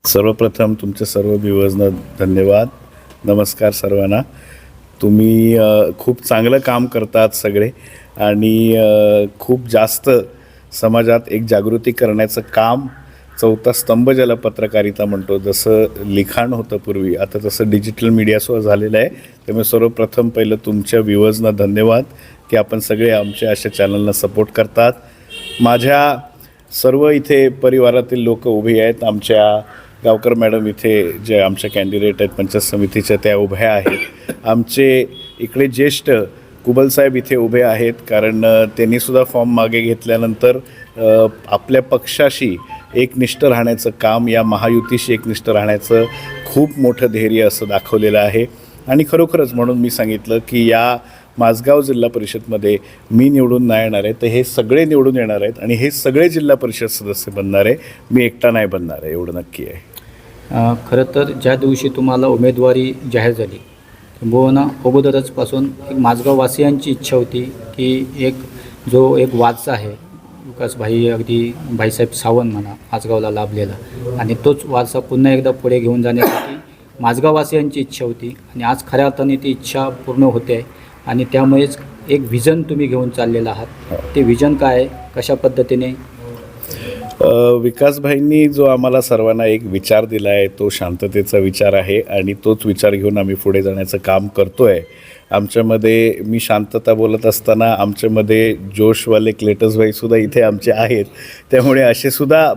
सर्वप्रथम तुमच्या सर्व व्ह्यूअर्सना धन्यवाद. नमस्कार सर्वांना. तुम्ही खूप चांगलं काम करतात सगळे आणि खूप जास्त समाजात एक जागृती करण्याचं काम चौथा स्तंभ ज्याला पत्रकारिता म्हणतो, जसं लिखाण होतं पूर्वी, आता तसं डिजिटल मीडियासह झालेलं आहे. त्यामुळे सर्वप्रथम पहिलं तुमच्या व्ह्यूअर्सना धन्यवाद की आपण सगळे आमच्या अशा चॅनलना सपोर्ट करतात. माझ्या सर्व इथे परिवारातील लोक उभी आहेत. आमच्या गावकर मॅडम इथे जे आमच्या कॅन्डिडेट आहेत पंचायत समितीच्या, त्या उभ्या आहेत. आमचे इकडे ज्येष्ठ कुबलसाहेब इथे उभे आहेत, कारण त्यांनीसुद्धा फॉर्म मागे घेतल्यानंतर आपल्या पक्षाशी एकनिष्ठ राहण्याचं काम, या महायुतीशी एकनिष्ठ राहण्याचं खूप मोठं धैर्य असं दाखवलेलं आहे. आणि खरोखरच म्हणून मी सांगितलं की या माझगाव जिल्हा परिषदमध्ये मी निवडून नाही येणार आहे, तर हे सगळे निवडून येणार आहेत आणि हे सगळे जिल्हा परिषद सदस्य बनणार आहे. मी एकटा नाही बनणार आहे, एवढं नक्की आहे. खरं तर ज्या दिवशी तुम्हाला उमेदवारी जाहीर झाली किंबहुना अगोदरचपासून एक माझगाववासियांची इच्छा होती की एक वारसा आहे, विकासभाई, अगदी भाईसाहेब सावंत म्हणा, माझगावला लाभलेला, आणि तोच वारसा पुन्हा एकदा पुढे घेऊन जाण्यासाठी माझगाववासियांची इच्छा होती. आणि आज खऱ्या अर्थाने ती इच्छा पूर्ण होते आहे. आणि त्यामुळेच एक व्हिजन तुम्ही घेऊन चाललेला आहात. ते व्हिजन काय आहे, कशा पद्धतीने? विकासभाईंनी जो आम्हाला सर्वांना एक विचार दिला आहे, तो शांततेचा विचार आहे आणि तोच विचार घेऊन आम्ही पुढे जाण्याचं काम करतो आहे. आमच्यामध्ये, मी शांतता बोलत असताना आमच्यामध्ये जोशवाले क्लेटसभाईसुद्धा इथे आमचे आहेत. त्यामुळे असेसुद्धा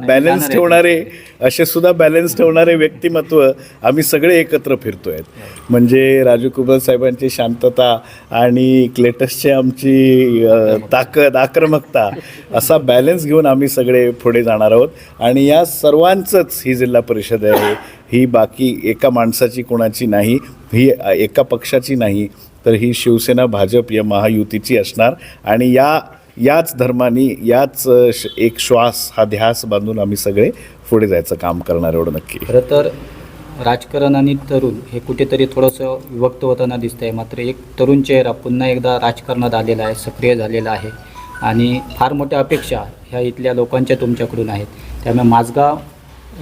बॅलन्स ठेवणारे व्यक्तिमत्व आम्ही सगळे एकत्र फिरतो आहेत. म्हणजे राजू कुबल साहेबांची शांतता आणि क्लेटसची आमची ताकद, आक्रमकता, असा बॅलन्स घेऊन आम्ही सगळे पुढे जाणार आहोत. आणि या सर्वांचंच ही जिल्हा परिषद आहे, ही बाकी एका माणसाची कोणाची नाही, ही एका पक्षाची नाही, तर ही शिवसेना भाजप या महायुतीची असणार. आणि याच धर्मानी, याच एक श्वास, हा ध्यास बांधून आम्ही सगळे पुढे जायचं काम करणार, एवढं नक्की. खरं तर राजकारण आणि तरुण हे कुठेतरी थोडंसं विभक्त होताना दिसतं आहे. मात्र एक तरुण चेहरा पुन्हा एकदा राजकारणात आलेला आहे, सक्रिय झालेला आहे आणि फार मोठ्या अपेक्षा ह्या इथल्या लोकांच्या तुमच्याकडून आहेत. त्यामुळे माझगाव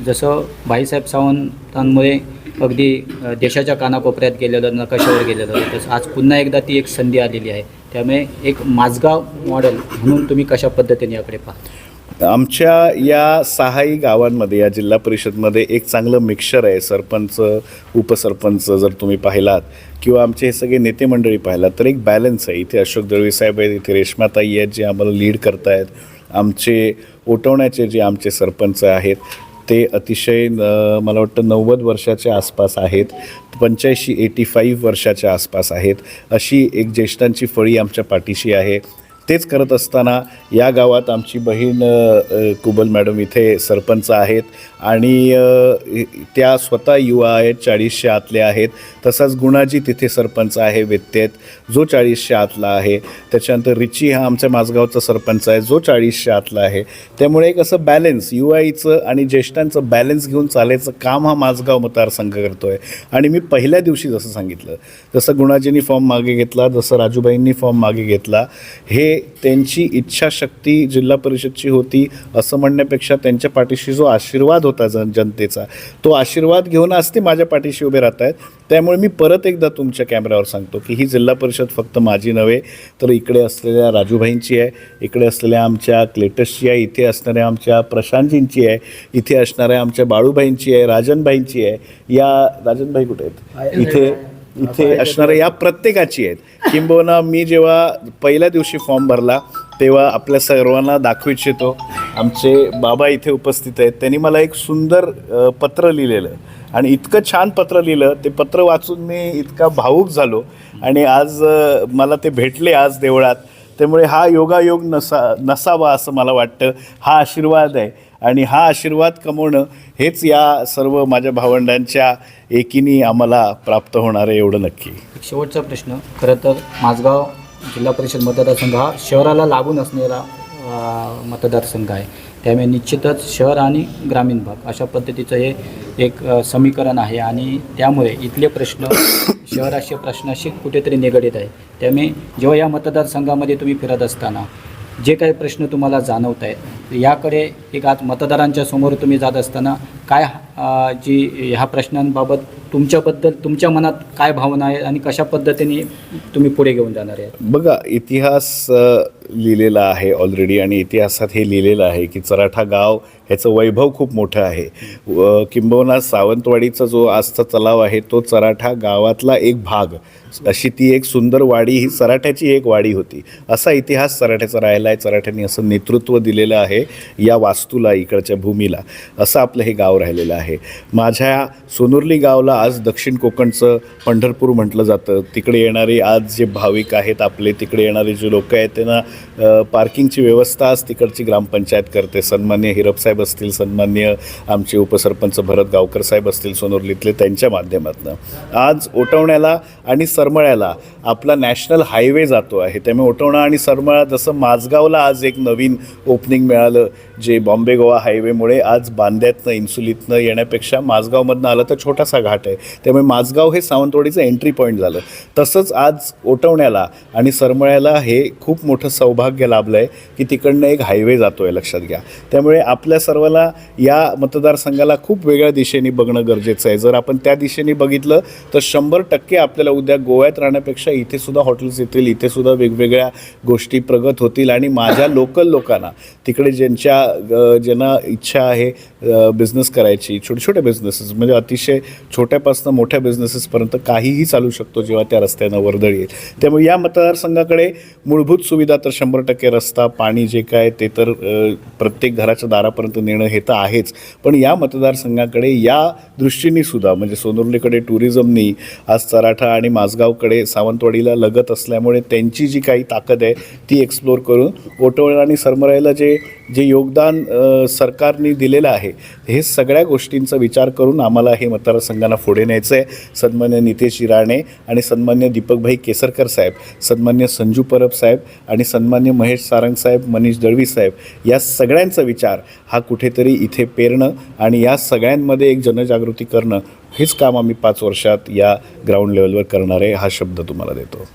जसं भाईसाहेब सावंतांमुळे अगदी देशाच्या कानाकोपऱ्यात गेलेलं, नकाशावर गेलेलं, तसं आज पुन्हा एकदा ती एक संधी आलेली आहे. त्यामुळे एक माझगाव मॉडेल म्हणून तुम्ही कशा पद्धतीने याकडे पाहता? आमच्या या 6ही गावांमध्ये, या जिल्हा परिषदमध्ये एक चांगलं मिक्सचर आहे. सरपंच, उपसरपंच जर तुम्ही पाहिलात किंवा आमचे हे सगळे नेते मंडळी पाहिलात, तर एक बॅलन्स आहे. इथे अशोक दळवी साहेब आहेत, इथे रेश्माताई आहेत जे आम्हाला लीड करत आहेत. आमचे ओटवण्याचे जे आमचे सरपंच आहेत ते अतिशय मला वाटतं 90 वर्षाच्या आसपास आहेत, 85 वर्षाच्या आसपास आहेत. अशी एक ज्येष्ठांची फळी आमच्या पाठीशी आहे. तेच करत असताना या गावात आमची बहीण कुबल मॅडम इथे सरपंच आहेत आणि त्या स्वतः युवा आहेत, 40च्या आतल्या आहेत. तसाच गुणाजी तिथे सरपंच आहे, व्यत्येत, जो 40च्या आतला आहे. त्याच्यानंतर रिची हा आमच्या माझगावचा सरपंच आहे, जो 40च्या आतला आहे. त्यामुळे एक असं बॅलन्स, युवाईचं आणि ज्येष्ठांचं बॅलन्स घेऊन चालायचं काम हा माझगाव मतदारसंघ करतो आहे. आणि मी पहिल्या दिवशी जसं सांगितलं, जसं गुणाजींनी फॉर्म मागे घेतला, जसं राजूबाईंनी फॉर्म मागे घेतला, हे त्यांची इच्छाशक्ती जिल्हा परिषदची होती असं म्हणण्यापेक्षा त्यांच्या पाठीशी जो आशीर्वाद होता जनतेचा, तो आशीर्वाद घेऊन आज ते माझ्या पाठीशी उभे राहत आहेत. त्यामुळे मी परत एकदा तुमच्या कॅमेऱ्यावर सांगतो की ही जिल्हा परिषद फक्त माझी नव्हे, तर इकडे असलेल्या राजूभाईंची आहे, इकडे असलेल्या आमच्या क्लेटसची आहे, इथे असणाऱ्या आमच्या प्रशांतजींची आहे, इथे असणाऱ्या आमच्या बाळूभाईंची आहे, राजनभाईंची आहे. या राजनभाई कुठे आहेत? इथे असणाऱ्या या प्रत्येकाची आहेत. किंबहुना मी जेव्हा पहिल्या दिवशी फॉर्म भरला तेव्हा आपल्या सर्वांना दाखवू इच्छितो, आमचे बाबा इथे उपस्थित आहेत. त्यांनी मला एक सुंदर पत्र लिहिलेलं आणि इतकं छान पत्र लिहिलं, ते पत्र वाचून मी इतका भावूक झालो आणि आज मला ते भेटले आज देवळात. त्यामुळे हा योगायोग नसावा असं मला वाटतं. हा आशीर्वाद आहे आणि हा आशीर्वाद कमवणं हेच या सर्व माझ्या भावंडांच्या एकीने आम्हाला प्राप्त होणार आहे, एवढं नक्की. एक शेवटचा प्रश्न. खरं तर माझगाव जिल्हा परिषद मतदारसंघ हा शहराला लागून असणारा मतदारसंघ आहे. त्यामुळे निश्चितच शहर आणि ग्रामीण भाग अशा पद्धतीचं हे एक समीकरण आहे आणि त्यामुळे इथले प्रश्न शहराशी प्रश्नाशी कुठेतरी निगडीत आहे. त्यामुळे जेव्हा या मतदारसंघामध्ये तुम्ही फिरत असताना जे काही प्रश्न तुम्हाला जाणवत आहेत, याकडे एक आज मतदारांच्या समोर तुम्ही जात असताना काय जी ह्या प्रश्नांबाबत तुमच्याबद्दल तुमच्या मनात काय भावना आहे आणि कशा पद्धतीने तुम्ही पुढे घेऊन जाणार आहे? बघा, इतिहास लिहिलेला आहे ऑलरेडी आणि इतिहासात हे लिहिलेलं आहे की चराठा गाव ह्याचं वैभव खूप मोठं आहे. किंबहुना सावंतवाडीचा जो आजचा तलाव आहे तो चराठा गावातला एक भाग, अशी ती एक सुंदर वाडी ही चराठ्याची एक वाडी होती. असा इतिहास चराठ्याचा राहिला आहे. चराठ्यांनी असं नेतृत्व दिलेलं आहे या वास्तूला, इकडच्या भूमीला. असं आपलं हे गाव राहिलेलं आहे. माझ्या सोनुर्ली गावला आज दक्षिण कोकणचं पंढरपूर म्हटलं जातं. तिकडे येणारे आज जे भाविक आहेत आपले, तिकडे येणारे जे लोक आहेत त्यांना पार्किंगची व्यवस्था आज तिकडची ग्रामपंचायत करते. सन्मान्य हिरपसाहेब असतील, सन्मान्य आमचे उपसरपंच भरत गावकर साहेब असतील सोनुर्लीतले, त्यांच्या माध्यमातून आज ओटवण्याला आणि सरमळ्याला आपला नॅशनल हायवे जातो आहे. त्यामुळे ओटवणा आणि सरमळा, जसं माझगावला आज एक नवीन ओपनिंग मिळालं जे बॉम्बे गोवा हायवेमुळे, आज बांद्यातनं इन्सुलीतनं येण्यापेक्षा माझगावमधनं आलं तर छोटासा घाट आहे. त्यामुळे माझगाव हे सावंतवाडीचं एंट्री पॉईंट झालं. तसंच आज ओटवण्याला आणि सरमळ्याला हे खूप मोठं सौभाग्य लाभलं आहे की तिकडनं एक हायवे जातो आहे, लक्षात घ्या. त्यामुळे आपल्या सर्वाला या मतदारसंघाला खूप वेगळ्या दिशेने बघणं गरजेचं आहे. जर आपण त्या दिशेने बघितलं तर 100% आपल्याला उद्या गोव्यात राहण्यापेक्षा इथे सुद्धा हॉटेल्स येतील, इथे सुद्धा वेगवेगळ्या गोष्टी प्रगत होतील. आणि माझ्या लोकल लोकांना तिकडे ज्यांना इच्छा आहे बिझनेस करायची, छोटे छोटे बिझनेसेस म्हणजे अतिशय छोट्यापासून मोठ्या बिझनेसेसपर्यंत काहीही चालू शकतो जेव्हा त्या रस्त्यानं वर्दळ येईल. त्यामुळे या मतदारसंघाकडे मूलभूत सुविधा तर 100% रस्ता, पाणी जे काय ते तर प्रत्येक घराच्या दारापर्यंत नेणं हे तर आहेच. पण या मतदारसंघाकडे या दृष्टीने सुद्धा म्हणजे सोनुर्लीकडे टुरिझमनी आज चराठा आणि माझगावकडे सावंतवाडीला लगत असल्यामुळे त्यांची जी काही ताकद आहे ती एक्सप्लोर करून ओटवळ आणि सरमळ्याला जे योगदान सरकारने दिलेलं आहे, हे सगळ्या गोष्टींचा विचार करून आम्हाला हे मतदारसंघांना पुढे न्यायचं आहे. सन्मान्य नितेश राणे आणि सन्मान्य दीपकभाई केसरकर साहेब, सन्मान्य संजू परब साहेब आणि सन्मान्य महेश सारंग साहेब, मनीष दळवी साहेब या सगळ्यांचा विचार हा कुठेतरी इथे पेरणं आणि या सगळ्यांमध्ये एक जनजागृती करणं, हेच काम आम्ही 5 वर्षात या ग्राउंड लेवलवर करणार आहे, हा शब्द तुम्हाला देतो.